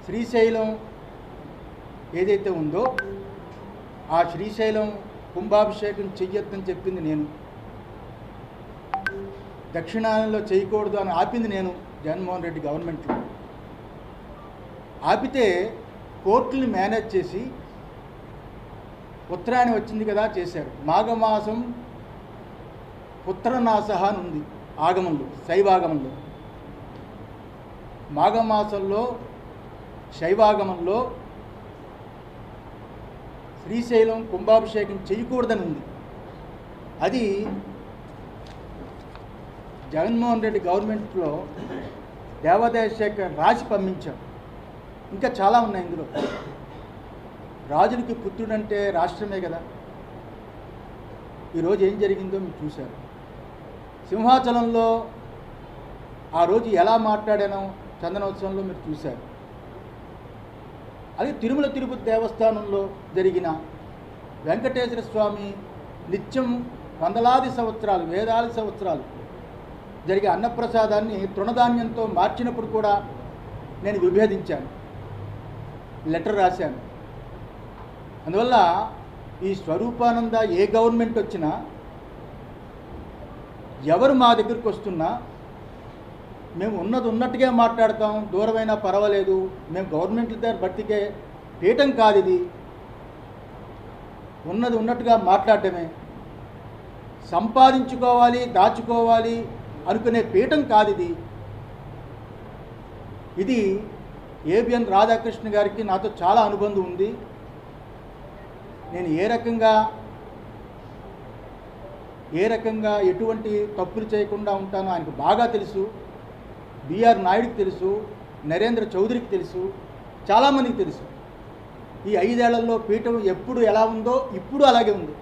శ్రీశైలం ఏదైతే ఉందో ఆ శ్రీశైలం కుంభాభిషేకం చెయ్యొద్దని చెప్పింది నేను, దక్షిణాయనంలో చేయకూడదు అని ఆపింది నేను. జగన్మోహన్ రెడ్డి గవర్నమెంట్లో ఆపితే కోర్టుని మేనేజ్ చేసి ఉత్తరాయణం వచ్చింది కదా చేశారు. మాఘమాసం పుత్రనాశ అని ఉంది ఆగమంలో, శైవాగమంలో. మాఘమాసంలో శైవాగమంలో శ్రీశైలం కుంభాభిషేకం చేయకూడదని ఉంది. అది జగన్మోహన్ రెడ్డి గవర్నమెంట్లో దేవాదాయ శాఖ రాసి పంపించాం. ఇంకా చాలా ఉన్నాయి ఇందులో. రాజులకి పుత్రుడంటే రాష్ట్రమే కదా. ఈరోజు ఏం జరిగిందో మీరు చూశారు. సింహాచలంలో ఆ రోజు ఎలా మాట్లాడానో చందనోత్సవంలో మీరు చూశారు. అది తిరుమల తిరుపతి దేవస్థానంలో జరిగిన వెంకటేశ్వర స్వామి నిత్యం వందలాది సంవత్సరాలు, వేలాది సంవత్సరాలు జరిగే అన్నప్రసాదాన్ని తృణధాన్యంతో మార్చినప్పుడు కూడా నేను విభేదించాను, లెటర్ రాశాను. అందువల్ల ఈ స్వరూపానంద ఏ గవర్నమెంట్ వచ్చినా, ఎవరు మా దగ్గరికి వస్తున్నా మేము ఉన్నది ఉన్నట్టుగా మాట్లాడతాం. దూరమైనా పర్వాలేదు, మేము గవర్నమెంట్ల దగ్గర బతికే పీఠం కాదు ఇది. ఉన్నది ఉన్నట్టుగా మాట్లాడటమే. సంపాదించుకోవాలి, దాచుకోవాలి అనుకునే పీఠం కాదు ఇది. ఇది ఏబిఎన్ రాధాకృష్ణ గారికి నాతో చాలా అనుబంధం ఉంది. నేను ఏ రకంగా ఎటువంటి తప్పులు చేయకుండా ఉంటానో ఆయనకు బాగా తెలుసు. బిఆర్ నాయుడికి తెలుసు, నరేంద్ర చౌదరికి తెలుసు, చాలామందికి తెలుసు. ఈ 5 ఏళ్లలో పీఠం ఎప్పుడు ఎలా ఉందో ఇప్పుడు అలాగే ఉంది.